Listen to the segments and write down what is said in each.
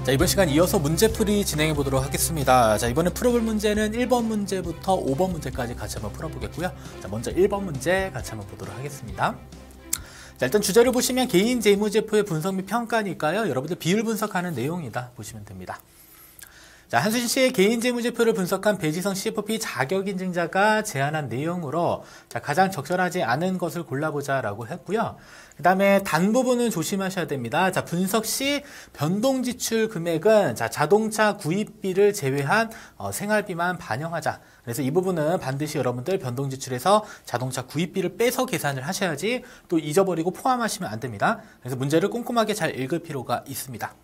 자, 이번 시간 이어서 문제풀이 진행해 보도록 하겠습니다. 자, 이번에 풀어볼 문제는 1번 문제부터 5번 문제까지 같이 한번 풀어보겠고요. 자, 먼저 1번 문제 같이 한번 보도록 하겠습니다. 자, 일단 주제를 보시면 개인 재무제표의 분석 및 평가니까요. 여러분들 비율 분석하는 내용이다 보시면 됩니다. 자, 한수진 씨의 개인 재무제표를 분석한 배지성 CFP 자격인증자가 제안한 내용으로 자, 가장 적절하지 않은 것을 골라보자 라고 했고요. 그 다음에 단 부분은 조심하셔야 됩니다. 자, 분석 시 변동지출 금액은 자, 자동차 구입비를 제외한 생활비만 반영하자. 그래서 이 부분은 반드시 여러분들 변동지출에서 자동차 구입비를 빼서 계산을 하셔야지 또 잊어버리고 포함하시면 안 됩니다. 그래서 문제를 꼼꼼하게 잘 읽을 필요가 있습니다.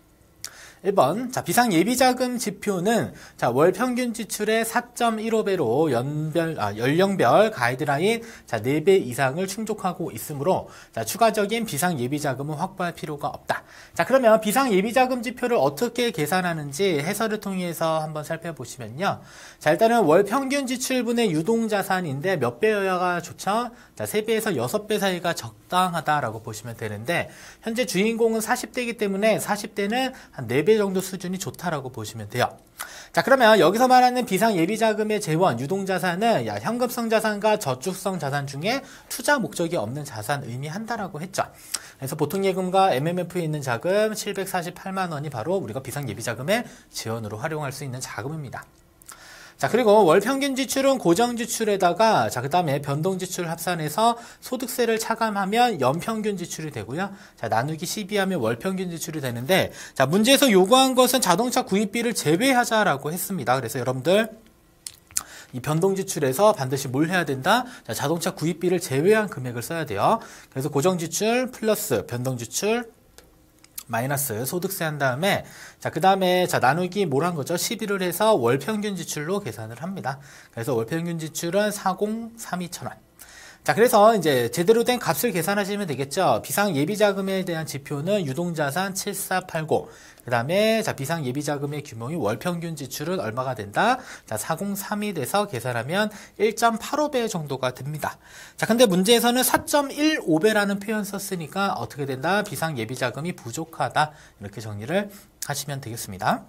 1번, 자, 비상예비자금 지표는 자, 월 평균 지출의 4.15배로 연령별 가이드라인 자, 4배 이상을 충족하고 있으므로 자, 추가적인 비상예비자금은 확보할 필요가 없다. 자, 그러면 비상예비자금 지표를 어떻게 계산하는지 해설을 통해서 한번 살펴보시면요. 자, 일단은 월 평균 지출분의 유동자산인데 몇 배여야가 좋죠? 자, 3배에서 6배 사이가 적당하다라고 보시면 되는데 현재 주인공은 40대이기 때문에 40대는 한 4배 정도 수준이 좋다라고 보시면 돼요. 자, 그러면 여기서 말하는 비상예비자금의 재원, 유동자산은 현금성 자산과 저축성 자산 중에 투자 목적이 없는 자산 의미한다라고 했죠. 그래서 보통예금과 MMF에 있는 자금 748만 원이 바로 우리가 비상예비자금의 지원으로 활용할 수 있는 자금입니다. 자, 그리고 월 평균 지출은 고정 지출에다가 자, 그다음에 변동 지출 합산해서 소득세를 차감하면 연평균 지출이 되고요. 자, 나누기 12하면 월 평균 지출이 되는데 자, 문제에서 요구한 것은 자동차 구입비를 제외하자라고 했습니다. 그래서 여러분들 이 변동 지출에서 반드시 뭘 해야 된다? 자, 자동차 구입비를 제외한 금액을 써야 돼요. 그래서 고정 지출 플러스 변동 지출 마이너스 소득세 한 다음에 자, 그 다음에 자, 나누기 뭘 한 거죠? 12를 해서 월 평균 지출로 계산을 합니다. 그래서 월 평균 지출은 4032,000원. 자, 그래서 이제 제대로 된 값을 계산하시면 되겠죠. 비상예비자금에 대한 지표는 유동자산 7489. 그 다음에 자, 비상예비자금의 규모이 월평균 지출은 얼마가 된다? 자, 4032 돼서 계산하면 1.85배 정도가 됩니다. 자, 근데 문제에서는 4.15배라는 표현 썼으니까 어떻게 된다? 비상예비자금이 부족하다. 이렇게 정리를 하시면 되겠습니다.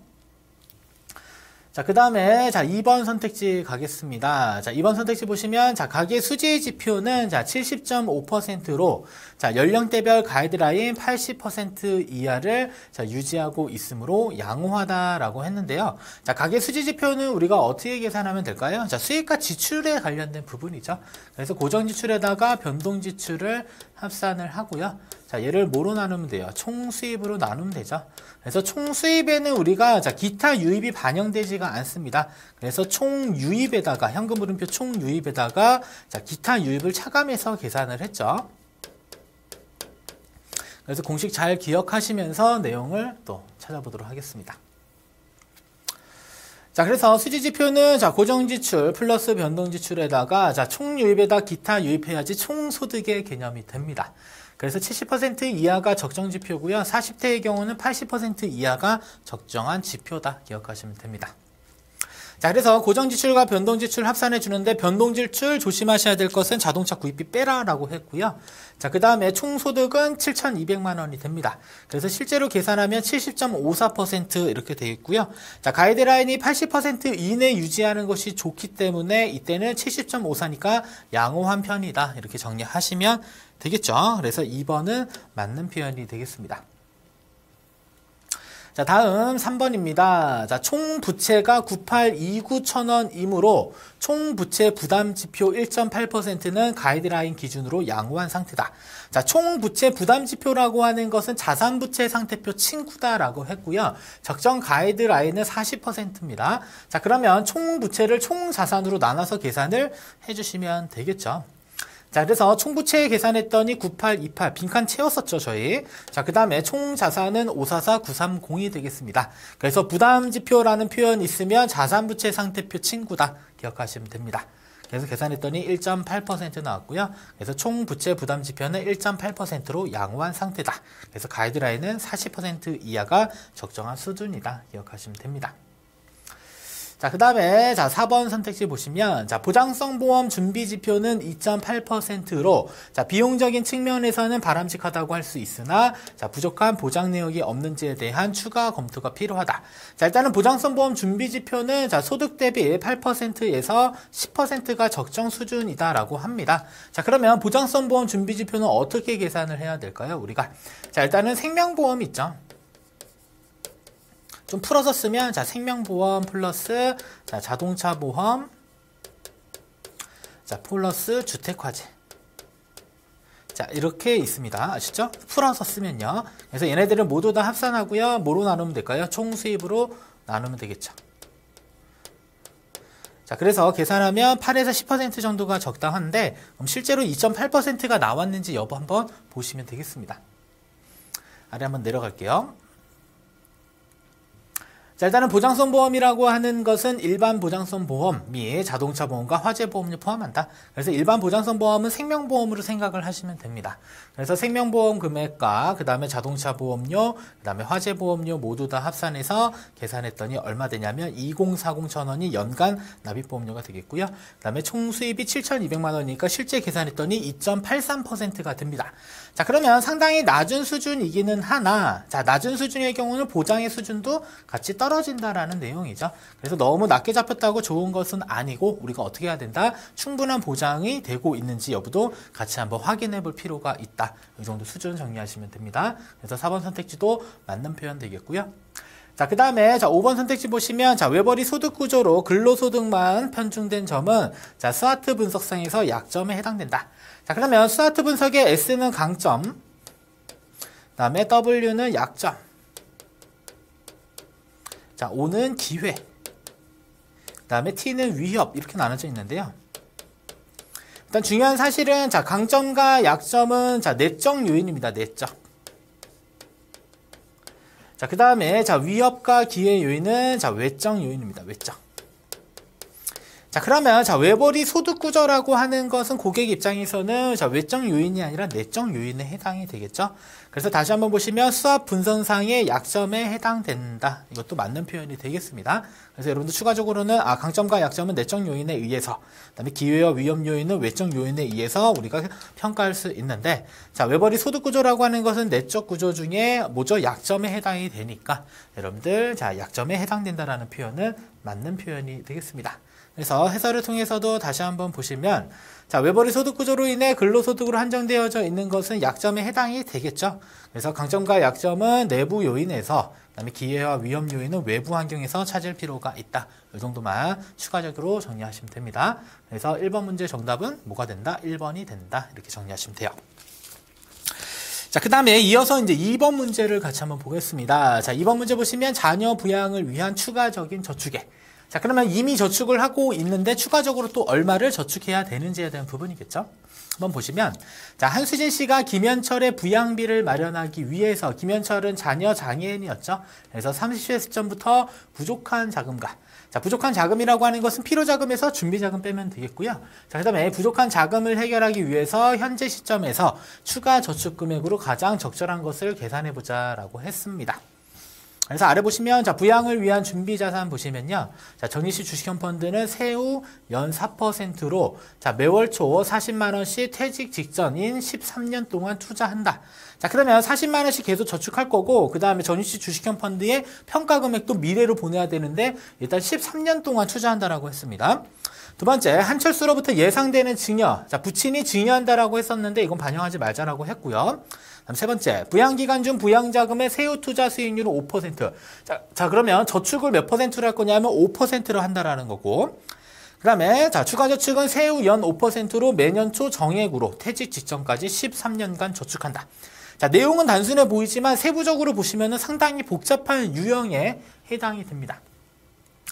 자, 그 다음에, 자, 2번 선택지 가겠습니다. 자, 2번 선택지 보시면, 자, 가계 수지 지표는, 자, 70.5%로, 자, 연령대별 가이드라인 80% 이하를, 자, 유지하고 있으므로 양호하다라고 했는데요. 자, 가계 수지 지표는 우리가 어떻게 계산하면 될까요? 자, 수익과 지출에 관련된 부분이죠. 그래서 고정 지출에다가 변동 지출을 합산을 하고요. 자, 얘를 뭐로 나누면 돼요? 총 수입으로 나누면 되죠. 그래서 총 수입에는 우리가 자, 기타 유입이 반영되지가 않습니다. 그래서 총 유입에다가 현금 물음표 총 유입에다가 자, 기타 유입을 차감해서 계산을 했죠. 그래서 공식 잘 기억하시면서 내용을 또 찾아보도록 하겠습니다. 자, 그래서 수지지표는 자, 고정지출 플러스 변동지출에다가 자, 총유입에다 기타 유입해야지 총소득의 개념이 됩니다. 그래서 70% 이하가 적정 지표고요. 40대의 경우는 80% 이하가 적정한 지표다 기억하시면 됩니다. 자, 그래서 고정지출과 변동지출 합산해 주는데 변동지출 조심하셔야 될 것은 자동차 구입비 빼라라고 했고요. 자, 그 다음에 총소득은 7,200만 원이 됩니다. 그래서 실제로 계산하면 70.54% 이렇게 되어 있고요. 자, 가이드라인이 80% 이내 유지하는 것이 좋기 때문에 이때는 70.54니까 양호한 편이다. 이렇게 정리하시면 되겠죠. 그래서 2번은 맞는 표현이 되겠습니다. 자, 다음 3번입니다. 자, 총 부채가 9829,000원이므로 총 부채 부담 지표 1.8%는 가이드라인 기준으로 양호한 상태다. 자, 총 부채 부담 지표라고 하는 것은 자산 부채 상태표 친구다라고 했고요. 적정 가이드라인은 40%입니다. 자, 그러면 총 부채를 총 자산으로 나눠서 계산을 해주시면 되겠죠. 자, 그래서 총부채 계산했더니 9828 빈칸 채웠었죠, 저희. 자, 그 다음에 총 자산은 544930이 되겠습니다. 그래서 부담지표라는 표현 있으면 자산부채 상태표 친구다 기억하시면 됩니다. 그래서 계산했더니 1.8% 나왔고요. 그래서 총 부채 부담 지표는 1.8%로 양호한 상태다. 그래서 가이드라인은 40% 이하가 적정한 수준이다 기억하시면 됩니다. 자, 그 다음에, 자, 4번 선택지 보시면, 자, 보장성 보험 준비 지표는 2.8%로, 자, 비용적인 측면에서는 바람직하다고 할 수 있으나, 자, 부족한 보장 내역이 없는지에 대한 추가 검토가 필요하다. 자, 일단은 보장성 보험 준비 지표는, 자, 소득 대비 8%에서 10%가 적정 수준이다라고 합니다. 자, 그러면 보장성 보험 준비 지표는 어떻게 계산을 해야 될까요? 우리가. 자, 일단은 생명보험 있죠. 좀 풀어서 쓰면, 자, 생명보험 플러스, 자, 자동차 보험, 자, 플러스 주택화재. 자, 이렇게 있습니다. 아시죠? 풀어서 쓰면요. 그래서 얘네들은 모두 다 합산하고요. 뭐로 나누면 될까요? 총 수입으로 나누면 되겠죠. 자, 그래서 계산하면 8에서 10% 정도가 적당한데, 그럼 실제로 2.8%가 나왔는지 여부 한번 보시면 되겠습니다. 아래 한번 내려갈게요. 자, 일단은 보장성 보험이라고 하는 것은 일반 보장성 보험 및 자동차 보험과 화재 보험을 포함한다. 그래서 일반 보장성 보험은 생명보험으로 생각을 하시면 됩니다. 그래서 생명보험 금액과 그 다음에 자동차 보험료, 그 다음에 화재 보험료 모두 다 합산해서 계산했더니 얼마 되냐면 2040,000원이 연간 납입보험료가 되겠고요. 그 다음에 총 수입이 7,200만 원이니까 실제 계산했더니 2.83%가 됩니다. 자, 그러면 상당히 낮은 수준이기는 하나, 자, 낮은 수준의 경우는 보장의 수준도 같이 떨어진다라는 내용이죠. 그래서 너무 낮게 잡혔다고 좋은 것은 아니고 우리가 어떻게 해야 된다? 충분한 보장이 되고 있는지 여부도 같이 한번 확인해 볼 필요가 있다. 이 정도 수준 정리하시면 됩니다. 그래서 4번 선택지도 맞는 표현 되겠고요. 자, 그 다음에, 자, 5번 선택지 보시면, 자, 외벌이 소득 구조로 근로소득만 편중된 점은, 자, 스와트 분석상에서 약점에 해당된다. 자, 그러면 스와트 분석의 S는 강점, 그 다음에 W는 약점, 자, O는 기회, 그 다음에 T는 위협, 이렇게 나눠져 있는데요. 일단 중요한 사실은, 자, 강점과 약점은, 자, 내적 요인입니다. 내적. 자, 그 다음에, 자, 위협과 기회 요인은, 자, 외적 요인입니다. 외적. 자, 그러면, 자, 외벌이 소득 구조라고 하는 것은 고객 입장에서는, 자, 외적 요인이 아니라 내적 요인에 해당이 되겠죠. 그래서 다시 한번 보시면 수압 분석상의 약점에 해당된다. 이것도 맞는 표현이 되겠습니다. 그래서 여러분들 추가적으로는, 강점과 약점은 내적 요인에 의해서, 그 다음에 기회와 위협 요인은 외적 요인에 의해서 우리가 평가할 수 있는데, 자, 외벌이 소득 구조라고 하는 것은 내적 구조 중에 뭐죠? 약점에 해당이 되니까, 여러분들, 자, 약점에 해당된다라는 표현은 맞는 표현이 되겠습니다. 그래서 해설을 통해서도 다시 한번 보시면, 자, 외벌이 소득 구조로 인해 근로소득으로 한정되어져 있는 것은 약점에 해당이 되겠죠. 그래서 강점과 약점은 내부 요인에서, 그다음에 기회와 위험 요인은 외부 환경에서 찾을 필요가 있다. 이 정도만 추가적으로 정리하시면 됩니다. 그래서 1번 문제 정답은 뭐가 된다? 1번이 된다. 이렇게 정리하시면 돼요. 자, 그 다음에 이어서 이제 2번 문제를 같이 한번 보겠습니다. 자, 2번 문제 보시면 자녀 부양을 위한 추가적인 저축액. 자, 그러면 이미 저축을 하고 있는데 추가적으로 또 얼마를 저축해야 되는지에 대한 부분이겠죠. 한번 보시면, 자, 한수진 씨가 김현철의 부양비를 마련하기 위해서, 김현철은 자녀 장애인이었죠. 그래서 30세 시점부터 부족한 자금과, 자, 부족한 자금이라고 하는 것은 필요자금에서 준비자금 빼면 되겠고요. 자, 그 다음에 부족한 자금을 해결하기 위해서 현재 시점에서 추가 저축 금액으로 가장 적절한 것을 계산해보자 라고 했습니다. 그래서 아래 보시면, 자, 부양을 위한 준비 자산 보시면요. 자, 정리시 주식형 펀드는 세후 연 4%로, 자, 매월 초 40만원씩 퇴직 직전인 13년 동안 투자한다. 자, 그러면 40만원씩 계속 저축할 거고, 그 다음에 정리시 주식형 펀드의 평가 금액도 미래로 보내야 되는데, 일단 13년 동안 투자한다라고 했습니다. 두 번째, 한철수로부터 예상되는 증여. 자, 부친이 증여한다라고 했었는데, 이건 반영하지 말자라고 했고요. 다음 세 번째, 부양기간 중 부양자금의 세후 투자 수익률은 5%. 자, 그러면 저축을 몇 %로 할 거냐면 5%로 한다라는 거고. 그 다음에, 자, 추가 저축은 세후 연 5%로 매년 초 정액으로 퇴직 직전까지 13년간 저축한다. 자, 내용은 단순해 보이지만 세부적으로 보시면은 상당히 복잡한 유형에 해당이 됩니다.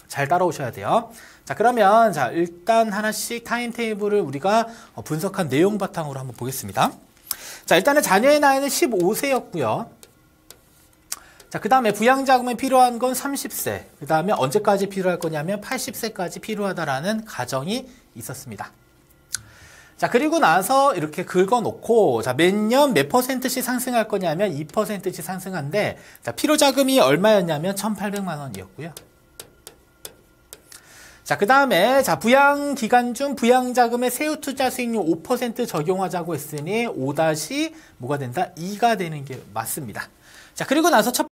잘 따라오셔야 돼요. 자, 그러면, 자, 일단 하나씩 타임테이블을 우리가 분석한 내용 바탕으로 한번 보겠습니다. 자, 일단은 자녀의 나이는 15세였고요. 자, 그 다음에 부양자금에 필요한 건 30세. 그 다음에 언제까지 필요할 거냐면 80세까지 필요하다라는 가정이 있었습니다. 자, 그리고 나서 이렇게 긁어놓고, 자, 매년 몇 %씩 상승할 거냐면 2%씩 상승한데, 자, 필요자금이 얼마였냐면 1,800만 원이었고요. 자, 그 다음에, 자, 부양 기간 중 부양자금의 세후투자 수익률 5% 적용하자고 했으니 5- 뭐가 된다? 2가 되는 게 맞습니다. 자, 그리고 나서 첫